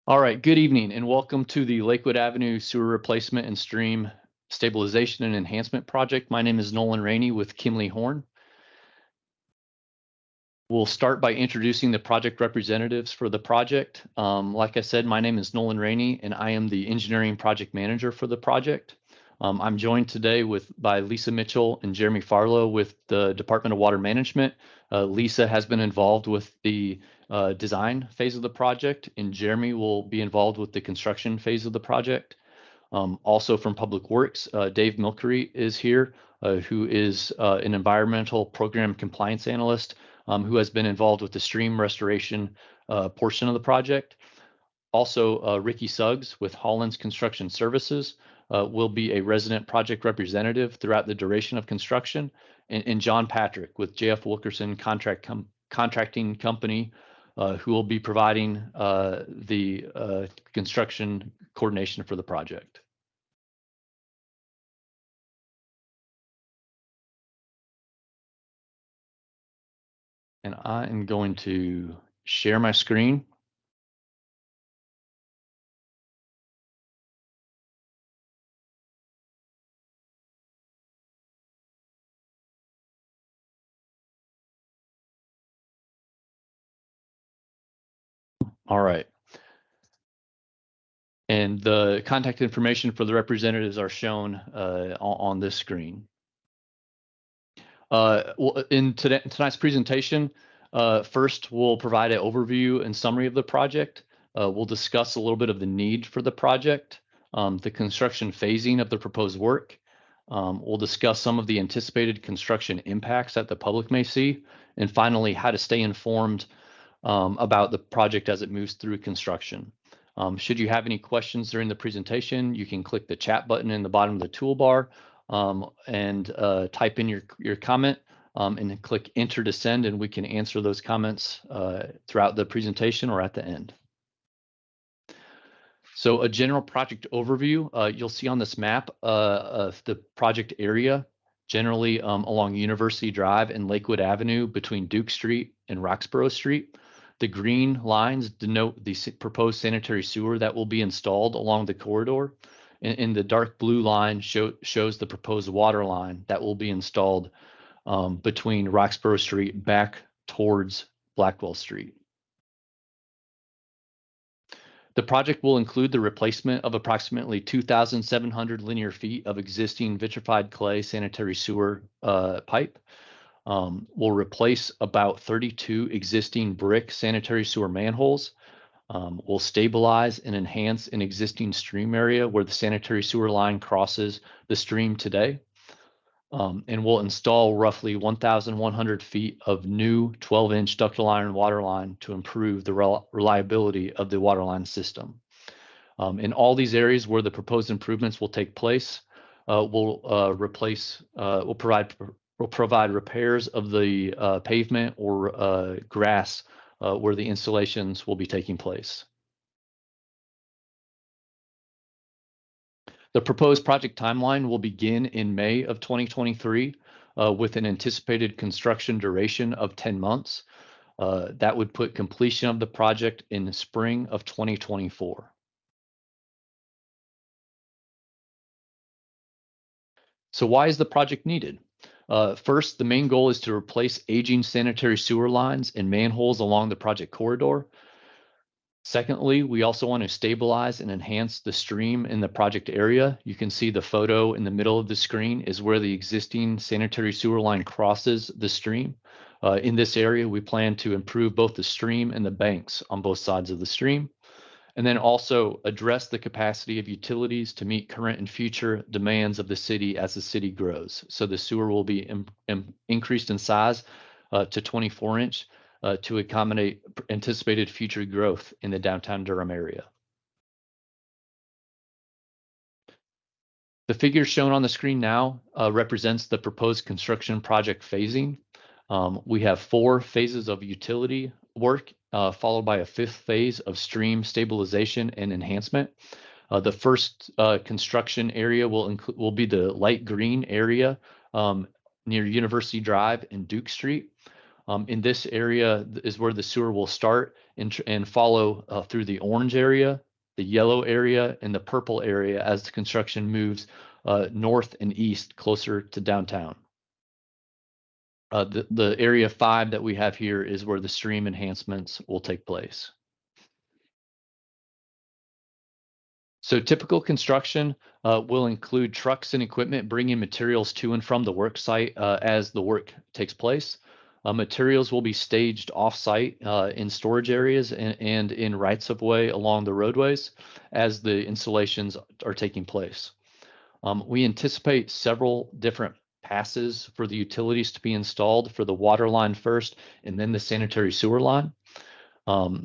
All right, good evening and welcome to the Lakewood Avenue Sewer Replacement and Stream Stabilization and Enhancement Project. My name is Nolan Rainey with Kimley Horn. We'll start by introducing the project representatives for the project. Like I said, my name is Nolan Rainey and I am the engineering project manager for the project. I'm joined today by Lisa Mitchell and Jeremy Farlow with the Department of Water Management. Lisa has been involved with the design phase of the project, and Jeremy will be involved with the construction phase of the project. Also from Public Works, Dave Milkery is here, who is an environmental program compliance analyst who has been involved with the stream restoration portion of the project. Also, Ricky Suggs with Hollins Construction Services will be a resident project representative throughout the duration of construction, and John Patrick with JF Wilkerson Contracting Company, who will be providing the construction coordination for the project. And I am going to share my screen. All right. And the contact information for the representatives are shown on this screen. Well, in tonight's presentation, first we'll provide an overview and summary of the project. We'll discuss a little bit of the need for the project, the construction phasing of the proposed work. We'll discuss some of the anticipated construction impacts that the public may see, and finally, how to stay informed about the project as it moves through construction. Should you have any questions during the presentation, you can click the chat button in the bottom of the toolbar and type in your comment and then click enter to send, and we can answer those comments throughout the presentation or at the end. So a general project overview, you'll see on this map of the project area, generally along University Drive and Lakewood Avenue between Duke Street and Roxborough Street. The green lines denote the proposed sanitary sewer that will be installed along the corridor. And the dark blue line shows the proposed water line that will be installed between Roxborough Street back towards Blackwell Street. The project will include the replacement of approximately 2,700 linear feet of existing vitrified clay sanitary sewer pipe. We'll replace about 32 existing brick sanitary sewer manholes. We'll stabilize and enhance an existing stream area where the sanitary sewer line crosses the stream today. And we'll install roughly 1,100 feet of new 12-inch ductile iron water line to improve the reliability of the water line system. In all these areas where the proposed improvements will take place, we'll provide repairs of the pavement or grass where the installations will be taking place. The proposed project timeline will begin in May of 2023 with an anticipated construction duration of 10 months. That would put completion of the project in the spring of 2024. So why is the project needed? First, the main goal is to replace aging sanitary sewer lines and manholes along the project corridor. Secondly, we also want to stabilize and enhance the stream in the project area. You can see the photo in the middle of the screen is where the existing sanitary sewer line crosses the stream. In this area, we plan to improve both the stream and the banks on both sides of the stream, and then also address the capacity of utilities to meet current and future demands of the city as the city grows. So the sewer will be increased in size to 24-inch to accommodate anticipated future growth in the downtown Durham area. The figure shown on the screen now represents the proposed construction project phasing. We have 4 phases of utility work, followed by a 5th phase of stream stabilization and enhancement. The first construction area will be the light green area near University Drive and Duke Street. In this area is where the sewer will start and follow through the orange area, the yellow area, and the purple area as the construction moves north and east closer to downtown. The area 5 that we have here is where the stream enhancements will take place. So typical construction will include trucks and equipment bringing materials to and from the work site as the work takes place. Materials will be staged off-site in storage areas and in rights-of-way along the roadways as the installations are taking place. We anticipate several different passes for the utilities to be installed for the water line first and then the sanitary sewer line.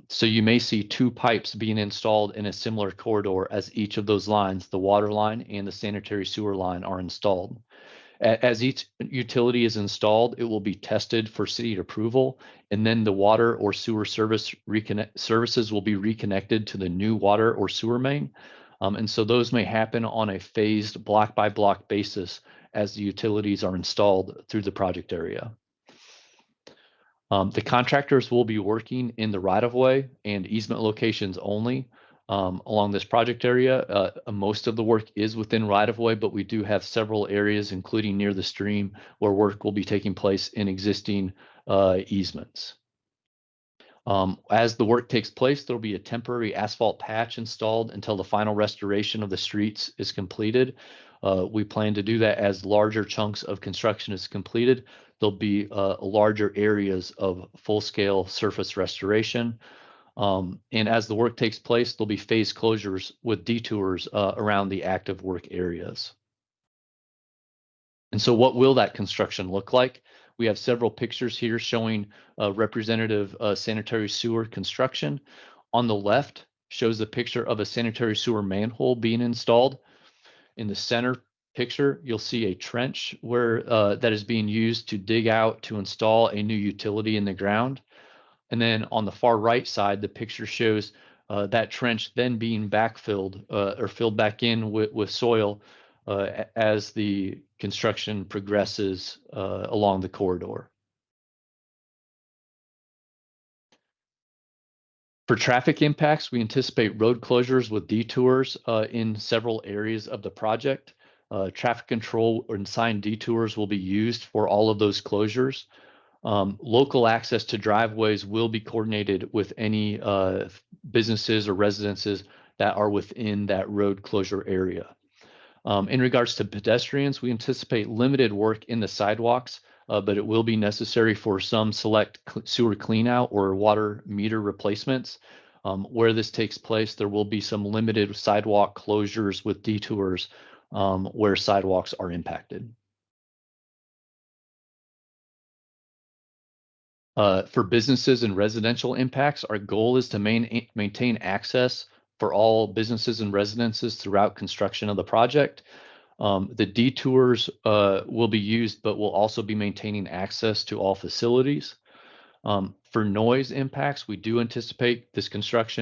So you may see 2 pipes being installed in a similar corridor as each of those lines, the water line and the sanitary sewer line, are installed. As each utility is installed, it will be tested for city approval, and then the water or sewer services will be reconnected to the new water or sewer main. And so those may happen on a phased block by block basis as the utilities are installed through the project area. The contractors will be working in the right-of-way and easement locations only along this project area. Most of the work is within right-of-way, but we do have several areas, including near the stream, where work will be taking place in existing easements. As the work takes place, there will be a temporary asphalt patch installed until the final restoration of the streets is completed. We plan to do that as larger chunks of construction is completed. There'll be larger areas of full-scale surface restoration. And as the work takes place, there'll be phase closures with detours around the active work areas. And so what will that construction look like? We have several pictures here showing representative sanitary sewer construction. On the left shows a picture of a sanitary sewer manhole being installed. In the center picture, you'll see a trench where that is being used to dig out to install a new utility in the ground. And then on the far right side, the picture shows that trench then being backfilled or filled back in with soil as the construction progresses along the corridor. For traffic impacts, we anticipate road closures with detours in several areas of the project. Traffic control and signed detours will be used for all of those closures. Local access to driveways will be coordinated with any businesses or residences that are within that road closure area. In regards to pedestrians, we anticipate limited work in the sidewalks, but it will be necessary for some select sewer cleanout or water meter replacements. Where this takes place, there will be some limited sidewalk closures with detours where sidewalks are impacted. For businesses and residential impacts, our goal is to maintain access for all businesses and residences throughout construction of the project. The detours will be used, but will also be maintaining access to all facilities. For noise impacts, we do anticipate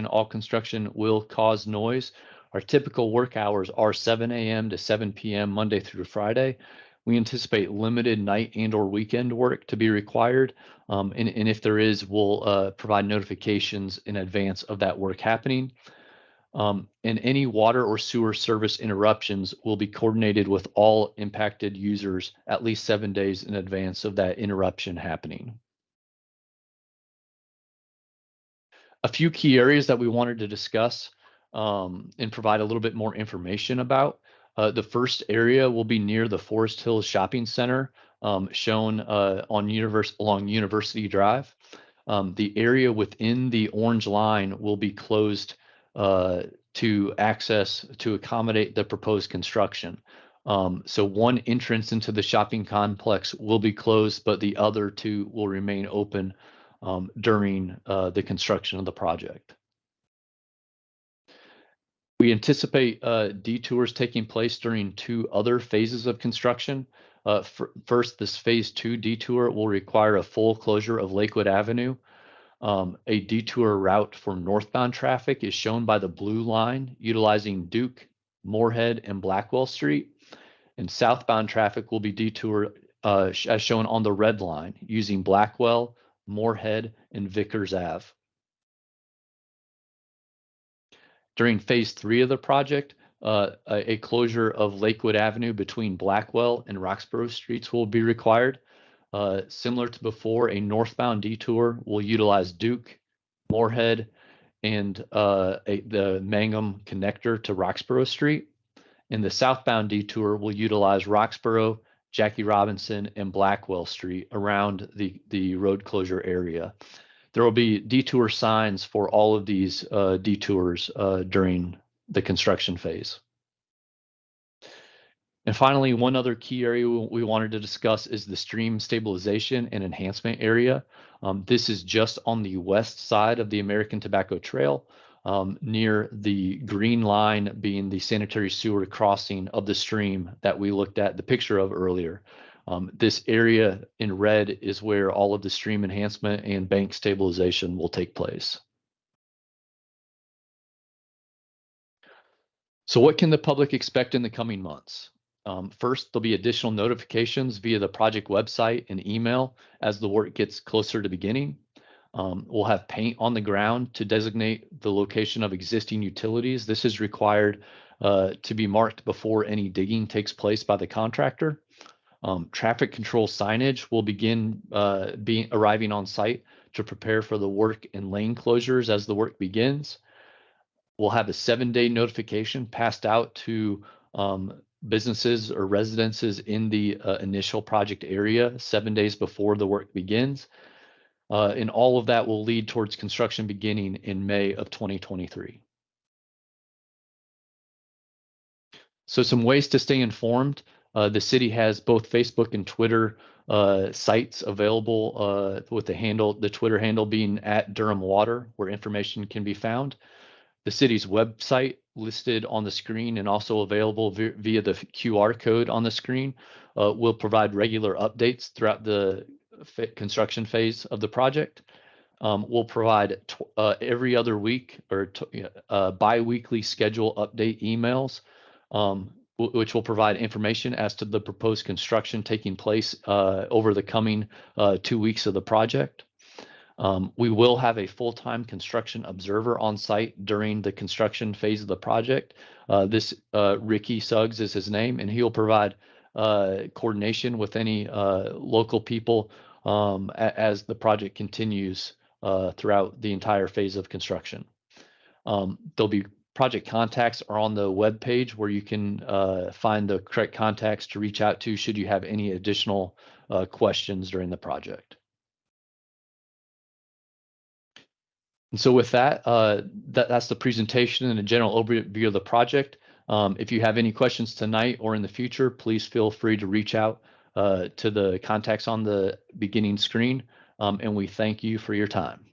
all construction will cause noise. Our typical work hours are 7 a.m. to 7 p.m. Monday through Friday. We anticipate limited night and/or weekend work to be required. And if there is, we'll provide notifications in advance of that work happening. And any water or sewer service interruptions will be coordinated with all impacted users at least 7 days in advance of that interruption happening. A few key areas that we wanted to discuss and provide a little bit more information about. The first area will be near the Forest Hills Shopping Center, shown along University Drive. The area within the orange line will be closed to accommodate the proposed construction. So one entrance into the shopping complex will be closed, but the other 2 will remain open during the construction of the project. We anticipate detours taking place during 2 other phases of construction. First, this phase 2 detour will require a full closure of Lakewood Avenue. A detour route for northbound traffic is shown by the blue line, utilizing Duke, Moorhead, and Blackwell Street. And southbound traffic will be detoured as shown on the red line, using Blackwell, Moorhead, and Vickers Ave. During phase 3 of the project, a closure of Lakewood Avenue between Blackwell and Roxborough Streets will be required. Similar to before, a northbound detour will utilize Duke, Moorhead, and the Mangum connector to Roxborough Street. And the southbound detour will utilize Roxborough, Jackie Robinson, and Blackwell Street around the road closure area. There will be detour signs for all of these detours during the construction phase. And finally, one other key area we wanted to discuss is the stream stabilization and enhancement area. This is just on the west side of the American Tobacco Trail, near the green line being the sanitary sewer crossing of the stream that we looked at the picture of earlier. This area in red is where all of the stream enhancement and bank stabilization will take place. So what can the public expect in the coming months? First, there'll be additional notifications via the project website and email as the work gets closer to beginning. We'll have paint on the ground to designate the location of existing utilities. This is required to be marked before any digging takes place by the contractor. Traffic control signage will begin arriving on site to prepare for the work and lane closures as the work begins. We'll have a 7-day notification passed out to businesses or residences in the initial project area 7 days before the work begins. And all of that will lead towards construction beginning in May of 2023. So some ways to stay informed. The city has both Facebook and Twitter sites available with the Twitter handle being @DurhamWater, where information can be found. The city's website listed on the screen and also available via the QR code on the screen will provide regular updates throughout the construction phase of the project. We'll provide every other week or bi-weekly schedule update emails, which will provide information as to the proposed construction taking place over the coming 2 weeks of the project. We will have a full-time construction observer on site during the construction phase of the project. This Ricky Suggs is his name, and he'll provide coordination with any local people as the project continues throughout the entire phase of construction. There'll be project contacts are on the web page where you can find the correct contacts to reach out to should you have any additional questions during the project. And so with that, that's the presentation and a general overview of the project. If you have any questions tonight or in the future, please feel free to reach out to the contacts on the beginning screen. And we thank you for your time.